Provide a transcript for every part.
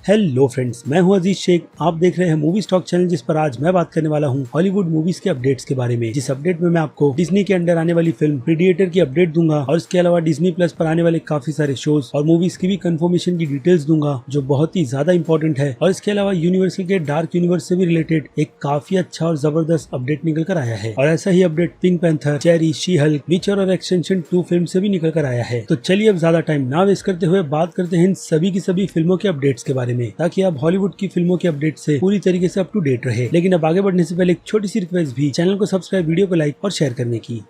Hello friends, मैं हूं अजीज शेख। आप देख रहे हैं मूवी स्टॉक चैनल, जिस पर आज मैं बात करने वाला हूं हॉलीवुड मूवीज के अपडेट्स के बारे में। जिस अपडेट में मैं आपको डिज्नी के अंडर आने वाली फिल्म प्रीडिएटर की अपडेट दूंगा और इसके अलावा डिज्नी प्लस पर आने वाले काफी सारे शोज और मूवीज की भी कंफर्मेशन की डिटेल्स दूंगा, जो बहुत ही ज्यादा इंपॉर्टेंट है। और इसके अलावा यूनिवर्सल के डार्क यूनिवर्स से भी रिलेटेड एक काफी अच्छा और जबरदस्त अपडेट निकल कर आया है। और ऐसा ही update Pink Panther, Cherry, She Hulk, Witcher और एक्सटेंशन 2 फिल्म से भी निकल कर आया है। तो चलिए अब ज्यादा टाइम ना वेस्ट करते हुए बात करते हैं इन सभी की सभी फिल्मों के अपडेट्स के बारे में, ताकि आप हॉलीवुड की फिल्मों के अपडेट से पूरी तरीके से अप टू डेट रहे। लेकिन अब आगे बढ़ने से पहले एक छोटी सी रिक्वेस्ट भी, चैनल को सब्सक्राइब, वीडियो को लाइक और शेयर करने की।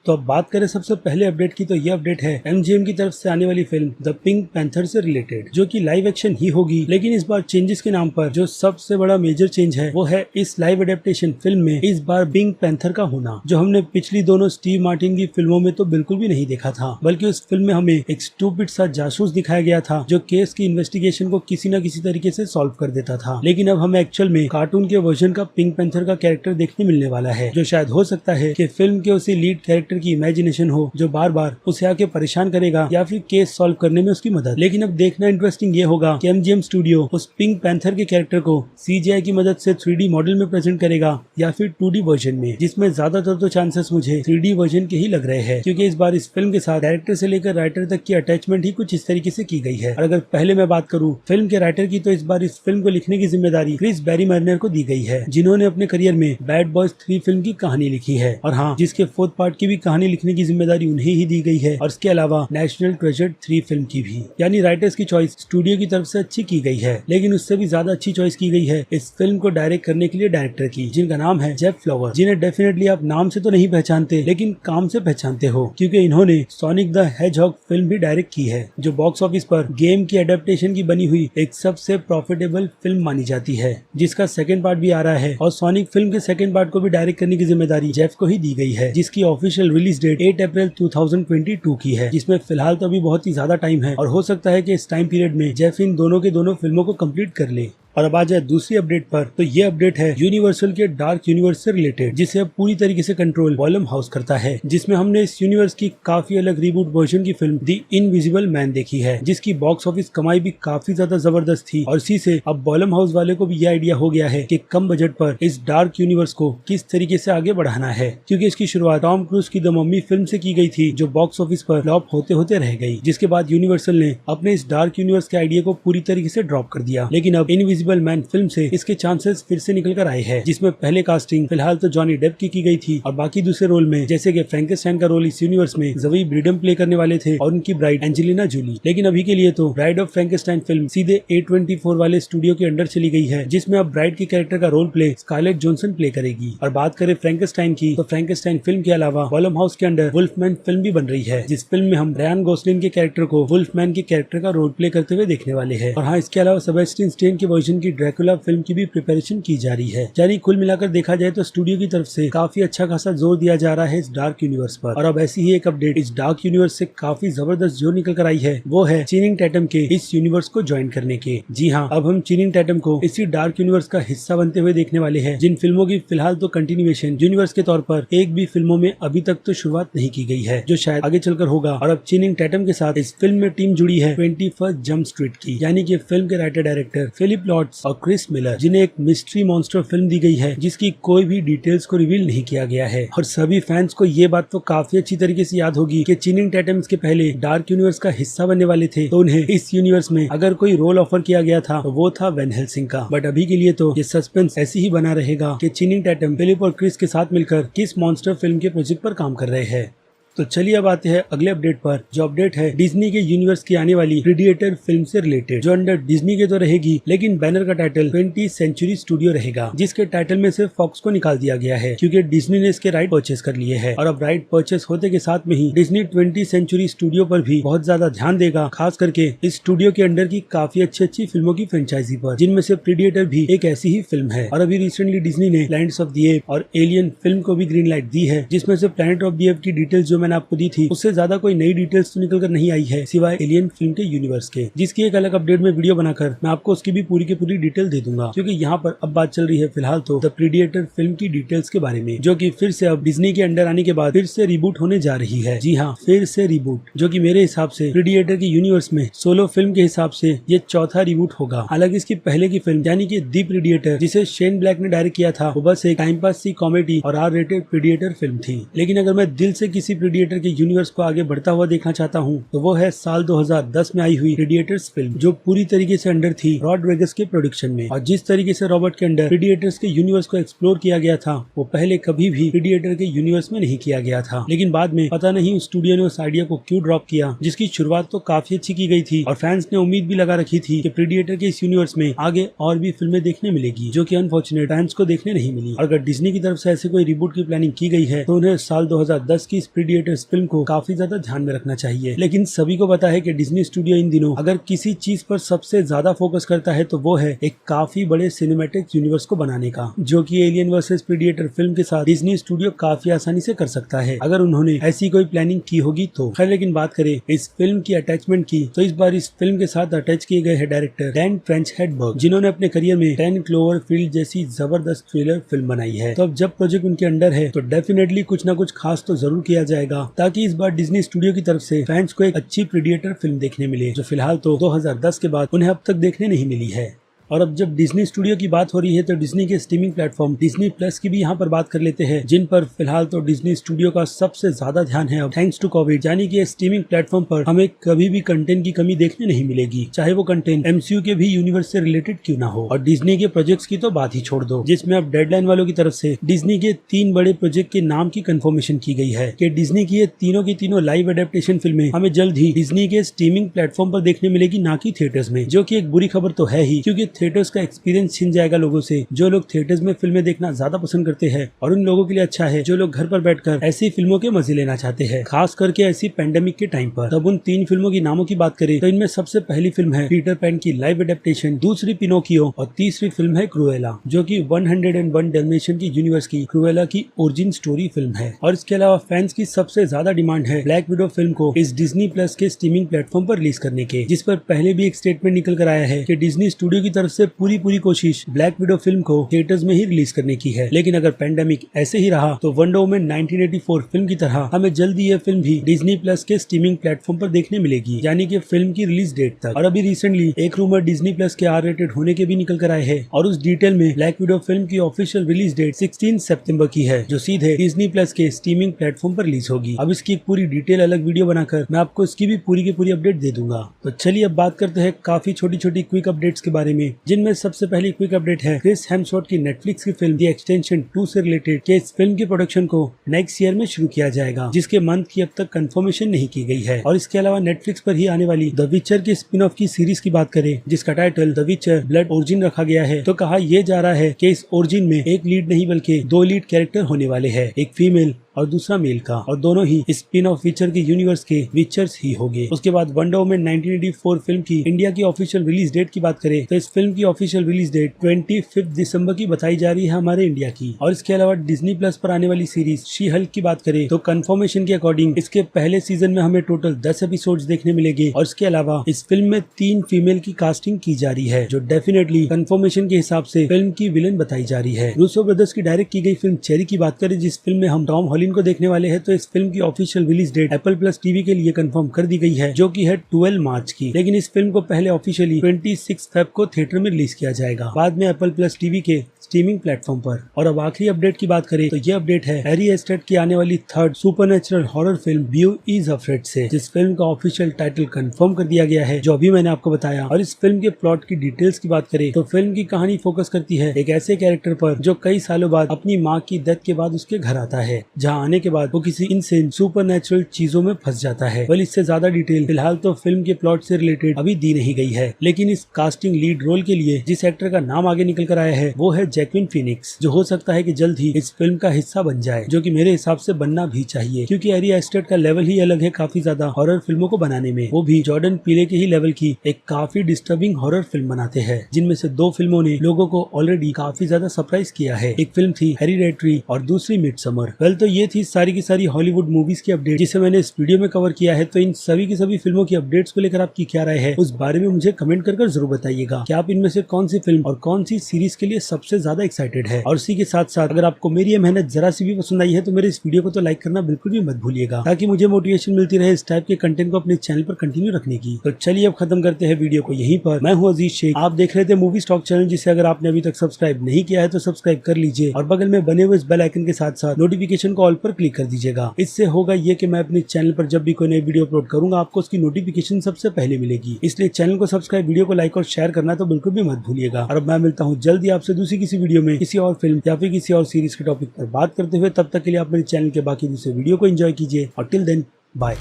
तो अब बात करें सबसे पहले अपडेट की, तो ये अपडेट है MGM की तरफ से आने वाली फिल्म द पिंक पैंथर से रिलेटेड, जो कि लाइव एक्शन ही होगी। लेकिन इस बार चेंजेस के नाम पर जो सबसे बड़ा मेजर चेंज है वो है इस लाइव एडेप्टेशन फिल्म में इस बार पिंक पैंथर का होना, जो हमने पिछली दोनों स्टीव मार्टिन की फिल्मों में तो बिल्कुल भी नहीं देखा था। बल्कि उस फिल्म में हमें एक स्टूपिड सा जासूस दिखाया गया था जो केस की इन्वेस्टिगेशन को किसी न किसी तरीके से सॉल्व कर देता था। लेकिन अब हमें एक्चुअल में कार्टून के वर्जन का पिंक पैंथर का कैरेक्टर देखने मिलने वाला है, जो शायद हो सकता है कि फिल्म के उसी लीड कैरेक्टर की इमेजिनेशन हो जो बार बार उसे आके परेशान करेगा या फिर केस सॉल्व करने में उसकी मदद। लेकिन अब देखना इंटरेस्टिंग ये होगा कि MGM स्टूडियो उस पिंक पैंथर के कैरेक्टर को CGI की मदद से 3D मॉडल में प्रेजेंट करेगा या फिर 2D वर्जन में, जिसमें ज्यादातर तो चांसेस मुझे 3D वर्जन के ही लग रहे हैं, क्योंकि इस बार इस फिल्म के साथ डायरेक्टर से लेकर राइटर तक की अटैचमेंट ही कुछ इस तरीके से की गई है। और अगर पहले मैं बात करूं फिल्म के राइटर की, तो इस बार इस फिल्म को लिखने की जिम्मेदारी क्रिस बैरीमर्नर को दी गई है, जिन्होंने अपने करियर में बैड बॉयज 3 फिल्म की कहानी लिखी है। और हाँ, जिसके 4th पार्ट की भी कहानी लिखने की जिम्मेदारी उन्हें ही दी गई है, और इसके अलावा नेशनल ट्रेजर 3 फिल्म की भी। यानी राइटर्स की चॉइस स्टूडियो की तरफ से अच्छी की गई है, लेकिन उससे भी ज्यादा अच्छी चॉइस की गई है इस फिल्म को डायरेक्ट करने के लिए डायरेक्टर की, जिनका नाम है जेफ फ्लावर, जिन्हें डेफिनेटली आप नाम से तो नहीं पहचानते लेकिन काम से पहचानते हो, क्योंकि इन्होंने सोनिक द हेजहॉग फिल्म भी डायरेक्ट की है, जो बॉक्स ऑफिस पर गेम की एडेप्टेशन की बनी हुई एक सबसे प्रॉफिटेबल फिल्म मानी जाती है, जिसका 2nd पार्ट भी आ रहा है। और सोनिक फिल्म के 2nd पार्ट को भी डायरेक्ट करने की जिम्मेदारी जेफ को ही दी गई है, जिसकी ऑफिशियल रिलीज डेट 8 अप्रैल 2022 की है, जिसमें फिलहाल तो अभी बहुत ही ज्यादा टाइम है और हो सकता है कि इस टाइम पीरियड में जेफ इन दोनों के दोनों फिल्मों को कंप्लीट कर ले। और अब आ जाए दूसरी अपडेट पर, तो ये अपडेट है यूनिवर्सल के डार्क यूनिवर्स से रिलेटेड, जिसे अब पूरी तरीके से कंट्रोल वॉल्यूम हाउस करता है, जिसमें हमने इस यूनिवर्स की काफी अलग रीबूट वर्जन की फिल्म द इनविजिबल मैन देखी है, जिसकी बॉक्स ऑफिस कमाई भी काफी ज्यादा जबरदस्त थी। और इसी से अब वॉल्यूम हाउस वाले को भी ये आइडिया हो गया है कि कम बजट पर इस डार्क यूनिवर्स को किस तरीके से आगे बढ़ाना है, क्योंकि इसकी शुरुआत टॉम क्रूज की द मम्मी फिल्म से की गई थी, जो बॉक्स ऑफिस पर फ्लॉप होते होते रह गई, जिसके बाद यूनिवर्सल ने अपने इस डार्क यूनिवर्स के आइडिया को पूरी तरीके से ड्रॉप कर दिया। लेकिन अब इनविजिबल मैन फिल्म से इसके चांसेस फिर से निकल कर आए हैं, जिसमें पहले कास्टिंग फिलहाल तो जॉनी डेप की गई थी, और बाकी दूसरे रोल में जैसे कि फ्रैंकेनस्टाइन का रोल इस यूनिवर्स में ज़ोई ब्रिडम प्ले करने वाले थे और उनकी ब्राइड एंजेलिना जूली। लेकिन अभी के लिए तो ब्राइड ऑफ फ्रैंकेनस्टाइन फिल्म सीधे A24 वाले स्टूडियो के अंडर चली गई है, जिसमें अब ब्राइड के कैरेक्टर का role play Scarlett Johansson play करेगी। और बात करें फ्रैंकेनस्टाइन की, तो फ्रैंकेनस्टाइन फिल्म के अलावा वॉल्यूम हाउस के अंडर वुल्फमैन फिल्म भी बन रही है, जिस फिल्म में हम रायन गोसलिंग के कैरेक्टर को वुल्फमैन के कैरेक्टर का रोल प्ले करते हुए देखने वाले हैं। और हाँ, इसके अलावा सेबेस्टियन स्टेन के वर्जन की ड्रैकुला फिल्म की भी प्रिपरेशन की जा रही है। यानी कुल मिलाकर देखा जाए तो स्टूडियो की तरफ से काफी अच्छा खासा जोर दिया जा रहा है इस डार्क यूनिवर्स पर। और अब ऐसी ही एक अपडेट इस डार्क यूनिवर्स से काफी जबरदस्त जो निकल कर आई है, वो है चेनिंग टैटम के इस यूनिवर्स को ज्वाइन करने के। जी हाँ, अब हम चेनिंग टैटम को इसी डार्क यूनिवर्स का हिस्सा बनते हुए देखने वाले हैं, जिन फिल्मों की फिलहाल तो कंटिन्यूएशन यूनिवर्स के तौर पर एक भी फिल्मों में अभी तक तो शुरुआत नहीं की गई है, जो शायद आगे चलकर होगा। और अब चेनिंग टैटम के साथ इस फिल्म में टीम जुड़ी है 21st जंप स्ट्रीट की, यानी कि फिल्म के राइटर डायरेक्टर फिलिप लॉर्ड्स और क्रिस मिलर, जिन्हें एक मिस्ट्री मॉन्स्टर फिल्म दी गई है, जिसकी कोई भी डिटेल्स को रिवील नहीं किया गया है। और सभी फैंस को ये बात तो काफी अच्छी तरीके से याद होगी कि चेनिंग टैटम के पहले डार्क यूनिवर्स का हिस्सा बनने वाले थे, तो उन्हें इस यूनिवर्स में अगर कोई रोल ऑफर किया गया था तो वो था वैन हेल्सिंग का। बट अभी के लिए तो ये सस्पेंस ऐसे ही बना रहेगा कि चेनिंग टैटम फिलिप और क्रिस के साथ मिलकर किस मॉन्स्टर फिल्म के प्रोजेक्ट पर काम कर रहे हैं। तो चलिए अब आते हैं अगले अपडेट पर, जो अपडेट है डिज्नी के यूनिवर्स की आने वाली प्रीडिएटर फिल्म से रिलेटेड, जो अंडर डिज्नी के तो रहेगी, लेकिन बैनर का टाइटल 20th सेंचुरी स्टूडियो रहेगा, जिसके टाइटल में से फॉक्स को निकाल दिया गया है, क्योंकि डिज्नी ने इसके राइट परचेस कर लिए हैं। और अब राइट परचेस होते के साथ में ही डिज्नी 20th सेंचुरी स्टूडियो पर भी बहुत ज्यादा ध्यान देगा, खास करके इस स्टूडियो के अंडर की काफी अच्छी फिल्मों की फ्रेंचाइजी पर, जिनमें से प्रीडिएटर भी एक ऐसी ही फिल्म है। और अभी रिसेंटली डिज्नी ने प्लैनेट्स ऑफ द एप और एलियन फिल्म को भी ग्रीन लाइट दी है, जिसमें से प्लैनेट ऑफ द एप की डिटेल्स जो मैंने आपको दी थी उससे ज्यादा कोई नई डिटेल्स तो निकल कर नहीं आई है सिवाय एलियन फिल्म के यूनिवर्स के, जिसकी एक अलग अपडेट में वीडियो बनाकर मैं आपको उसकी भी पूरी की पूरी डिटेल दे दूंगा। क्योंकि यहाँ पर अब बात चल रही है फिलहाल तो द प्रीडिएटर फिल्म की डिटेल्स के बारे में, जो कि फिर से अब डिज्नी के अंडर आने के बाद फिर से रिबूट होने जा रही है। जी हाँ, फिर से रिबूट, जो कि मेरे हिसाब से प्रीडिएटर की यूनिवर्स में सोलो फिल्म के हिसाब से ये चौथा रिबूट होगा। हालांकि इसकी पहले की फिल्म यानी कि दी प्रीडिएटर जिसे शेन ब्लैक ने डायरेक्ट किया था वो बस एक टाइम पास सी कॉमेडी और आर रेटेड प्रीडिएटर फिल्म थी। लेकिन अगर मैं दिल से किसी प्रीडिएटर के यूनिवर्स को आगे बढ़ता हुआ देखना चाहता हूँ तो वो है साल 2010 में आई हुई प्रीडिएटर्स फिल्म, जो पूरी तरीके से अंडर थी रॉड वेगस के प्रोडक्शन में। और जिस तरीके से रॉबर्ट के अंडर प्रीडिएटर्स के यूनिवर्स को एक्सप्लोर किया गया था वो पहले कभी भी प्रीडिएटर के यूनिवर्स में नहीं किया गया था। लेकिन बाद में पता नहीं उस स्टूडियो ने उस आइडिया को क्यों ड्रॉप किया, जिसकी शुरुआत तो काफी अच्छी की गई थी और फैंस ने उम्मीद भी लगा रखी थी कि प्रीडिएटर के इस यूनिवर्स में आगे और भी फिल्में देखने मिलेगी, जो कि अनफॉर्चुनेट फैंस को देखने नहीं मिली। और अगर डिज्नी की तरफ से ऐसे कोई रिबूट की प्लानिंग की गई है तो उन्हें साल 2010 की इस प्रीडिएटर्स फिल्म को काफी ज्यादा ध्यान में रखना चाहिए। लेकिन सभी को पता है कि डिज्नी स्टूडियो इन दिनों अगर किसी चीज पर सबसे ज्यादा फोकस करता है तो वो है एक काफी बड़े सिनेमैटिक यूनिवर्स को बनाने का, जो कि एलियन वर्सेस प्रीडिएटर फिल्म के साथ डिज्नी स्टूडियो काफी आसानी से कर सकता है अगर उन्होंने ऐसी कोई प्लानिंग की होगी तो। खैर, लेकिन बात करें इस फिल्म की अटैचमेंट की तो इस बार इस फिल्म के साथ अटैच किए गए हैं डायरेक्टर डैन फ्रेंच हेडबर्ग, जिन्होंने अपने करियर में 10 क्लोवरफील्ड जैसी जबरदस्त थ्रिलर फिल्म बनाई है। तो अब जब प्रोजेक्ट उनके अंडर है तो डेफिनेटली कुछ ना कुछ खास तो जरूर किया जाएगा ताकि इस बार डिज्नी स्टूडियो की तरफ से फैंस को एक अच्छी प्रीडिएटर फिल्म देखने मिले, जो फिलहाल तो 2010 के बाद उन्हें अब तक देखने नहीं मिली है। और अब जब डिज्नी स्टूडियो की बात हो रही है तो डिज्नी के स्ट्रीमिंग प्लेटफॉर्म डिज्नी प्लस की भी यहाँ पर बात कर लेते हैं, जिन पर फिलहाल तो डिज्नी स्टूडियो का सबसे ज्यादा ध्यान है अब थैंक्स टू कोविड। यानी कि स्ट्रीमिंग प्लेटफॉर्म पर हमें कभी भी कंटेंट की कमी देखने नहीं मिलेगी, चाहे वो कंटेंट एमसीयू के भी यूनिवर्स से रिलेटेड क्यों ना हो। और डिज्नी के प्रोजेक्ट्स की तो बात ही छोड़ दो, जिसमें अब डेडलाइन वालों की तरफ से डिज्नी के 3 बड़े प्रोजेक्ट के नाम की कंफर्मेशन की गई है कि डिज्नी की ये तीनों की तीनों लाइव एडेप्टेशन फिल्में हमें जल्द ही डिज्नी के स्ट्रीमिंग प्लेटफॉर्म पर देखने मिलेगी, ना कि थिएटर्स में। जो की एक बुरी खबर तो है ही, क्योंकि थिएटर्स का एक्सपीरियंस छिन जाएगा लोगों से, जो लोग थिएटर्स में फिल्में देखना ज्यादा पसंद करते हैं। और उन लोगों के लिए अच्छा है जो लोग घर पर बैठकर ऐसी फिल्मों के मजे लेना चाहते हैं, खास करके ऐसी पेंडेमिक के टाइम पर। तब उन 3 फिल्मों की नामों की बात करें तो इनमें सबसे पहली फिल्म है पीटर पैन की लाइव एडेप्टेशन, दूसरी पिनोकियो और तीसरी फिल्म है क्रूएला, जो कि 101 डैल्मेशियन की यूनिवर्स की क्रूएला की ओरिजिन स्टोरी फिल्म है। और इसके अलावा फैंस की सबसे ज्यादा डिमांड है ब्लैक विडो फिल्म को इस डिज्नी प्लस के स्ट्रीमिंग प्लेटफॉर्म पर रिलीज करने के, जिस पर पहले भी एक स्टेटमेंट निकल कर आया है कि डिज्नी स्टूडियो की तरफ से पूरी कोशिश ब्लैक विडो फिल्म को थिएटर्स में ही रिलीज करने की है। लेकिन अगर पेंडेमिक ऐसे ही रहा तो वंडर वुमन 1984 फिल्म की तरह हमें जल्दी यह फिल्म भी डिज्नी प्लस के स्ट्रीमिंग प्लेटफॉर्म पर देखने मिलेगी, यानी कि फिल्म की रिलीज डेट तक। और अभी रिसेंटली एक रूमर डिज्नी प्लस के आर रेटेड होने के भी निकल कर आए हैं और उस डिटेल में ब्लैक विडो फिल्म की ऑफिशियल रिलीज डेट 16 सितंबर की है, जो सीधे डिज्नी प्लस के स्ट्रीमिंग प्लेटफॉर्म पर रिलीज होगी। अब इसकी एक पूरी डिटेल अलग वीडियो बनाकर मैं आपको इसकी भी पूरी की पूरी अपडेट दे दूंगा। तो चलिए अब बात करते हैं काफी छोटी छोटी क्विक अपडेट्स के बारे में, जिनमें सबसे पहली क्विक अपडेट है क्रिस हेम्सवर्थ की नेटफ्लिक्स की फिल्म द एक्सटेंशन 2 से रिलेटेड के इस फिल्म के प्रोडक्शन को नेक्स्ट ईयर में शुरू किया जाएगा, जिसके मंथ की अब तक कंफर्मेशन नहीं की गई है। और इसके अलावा नेटफ्लिक्स पर ही आने वाली द विचर के स्पिन ऑफ की सीरीज की बात करें, जिसका टाइटल द विचर ब्लड ओरिजिन रखा गया है, तो कहा यह जा रहा है कि इस ओरिजिन में एक लीड नहीं बल्कि 2 लीड कैरेक्टर होने वाले हैं, एक फीमेल और दूसरा मेल का, और दोनों ही स्पिन ऑफ विचर के यूनिवर्स के विचर्स ही होंगे। उसके बाद वंडर वुमन 1984 फिल्म की इंडिया की ऑफिशियल रिलीज डेट की बात करें तो इस फिल्म की ऑफिशियल रिलीज डेट 25 दिसंबर की बताई जा रही है हमारे इंडिया की। और इसके अलावा डिज्नी प्लस पर आने वाली सीरीज शी हल्क की बात करें तो कंफर्मेशन के अकॉर्डिंग इसके पहले सीजन में हमें टोटल 10 एपिसोड्स देखने मिलेंगे। और इसके अलावा इस फिल्म में 3 फीमेल की कास्टिंग की जा रही है, जो डेफिनेटली कंफर्मेशन के हिसाब से फिल्म की विलेन बताई जा रही है। रूसो ब्रदर्स की डायरेक्ट की गई फिल्म चेरी की बात करें, जिस फिल्म में हम टॉम हॉलिंड को देखने वाले हैं, तो इस फिल्म की official release date Apple plus TV के लिए कंफर्म कर दी गई है, जो कि है 12 मार्च की। लेकिन इस फिल्म को पहले ऑफिशियली 26 फेब को थिएटर में रिलीज किया जाएगा, बाद में एप्पल प्लस टीवी के स्ट्रीमिंग प्लेटफॉर्म पर। और अब आखिरी अपडेट की बात करें तो ये अपडेट है हैरी एस्टेट की आने वाली 3rd supernatural horror film view is afraid से, जिस फिल्म का ऑफिशियल टाइटल कंफर्म कर दिया गया है, जो अभी मैंने आपको बताया। और इस फिल्म के प्लॉट की डिटेल्स की बात करें तो फिल्म की कहानी फोकस करती है एक ऐसे कैरेक्टर पर जो कई सालों बाद अपनी माँ की डेथ के बाद उसके घर आता है, जहाँ आने के बाद वो किसी इनसेन सुपरनैचुरल चीजों में फंस जाता है। वेल, इससे ज्यादा डिटेल फिलहाल तो फिल्म के प्लॉट से रिलेटेड अभी दी नहीं गई है, लेकिन इस कास्टिंग लीड रोल के लिए जिस एक्टर का नाम आगे निकल कर आया है वो है जैक्विन फिनिक्स, जो हो सकता है कि जल्द ही इस फिल्म का हिस्सा बन जाए, जो कि मेरे हिसाब से बनना भी चाहिए, क्योंकि एरी एस्टेट का लेवल ही अलग है काफी ज्यादा हॉरर फिल्मों को बनाने में। वो भी जॉर्डन पीले के ही लेवल की एक काफी डिस्टर्बिंग हॉरर फिल्म बनाते हैं, जिनमें से 2 फिल्मों ने लोगों को ऑलरेडी काफी ज्यादा सरप्राइज किया है। एक फिल्म थी हेरिडेटरी और दूसरी मिडसमर। वेल, तो ये थी सारी की सारी हॉलीवुड मूवीज की अपडेट जिसे मैंने इस वीडियो में कवर किया है। तो इन सभी की सभी फिल्मों की अपडेट्स को लेकर आपकी क्या राय है, उस बारे में मुझे कमेंट कर जरूर बताइएगा कि आप इनमें से कौन सी फिल्म और कौन सी सीरीज के लिए सबसे ज्यादा एक्साइटेड है। और इसी के साथ साथ अगर आपको मेरी ये मेहनत जरा सी भी पसंद आई है तो मेरे इस वीडियो को तो लाइक करना बिल्कुल भी मत भूलिएगा, ताकि मुझे मोटिवेशन मिलती रहे इस टाइप के कंटेंट को अपने चैनल पर कंटिन्यू रखने की। तो चलिए अब खत्म करते हैं वीडियो को यहीं पर। मैं हूं अजीज शेख, आप देख रहे थे मूवी स्टॉक चैनल, जिसे अगर आपने अभी तक सब्सक्राइब नहीं किया है तो सब्सक्राइब कर लीजिए और बगल में बने हुए इस बेल आइकन के साथ साथ नोटिफिकेशन को ऑल पर क्लिक कर दीजिएगा। इससे होगा ये कि मैं अपने चैनल पर जब भी कोई नई वीडियो अपलोड करूंगा आपको उसकी नोटिफिकेशन सबसे पहले मिलेगी। इसलिए चैनल को सब्सक्राइब, वीडियो को लाइक और शेयर करना तो बिल्कुल भी मत भूलिएगा। और अब मैं मिलता हूँ जल्दी आपसे दूसरी किसी वीडियो में किसी और फिल्म या फिर किसी और सीरीज के टॉपिक पर बात करते हुए। तब तक के लिए आप मेरे चैनल के बाकी दूसरे वीडियो को एंजॉय कीजिए और टिल देन बाय।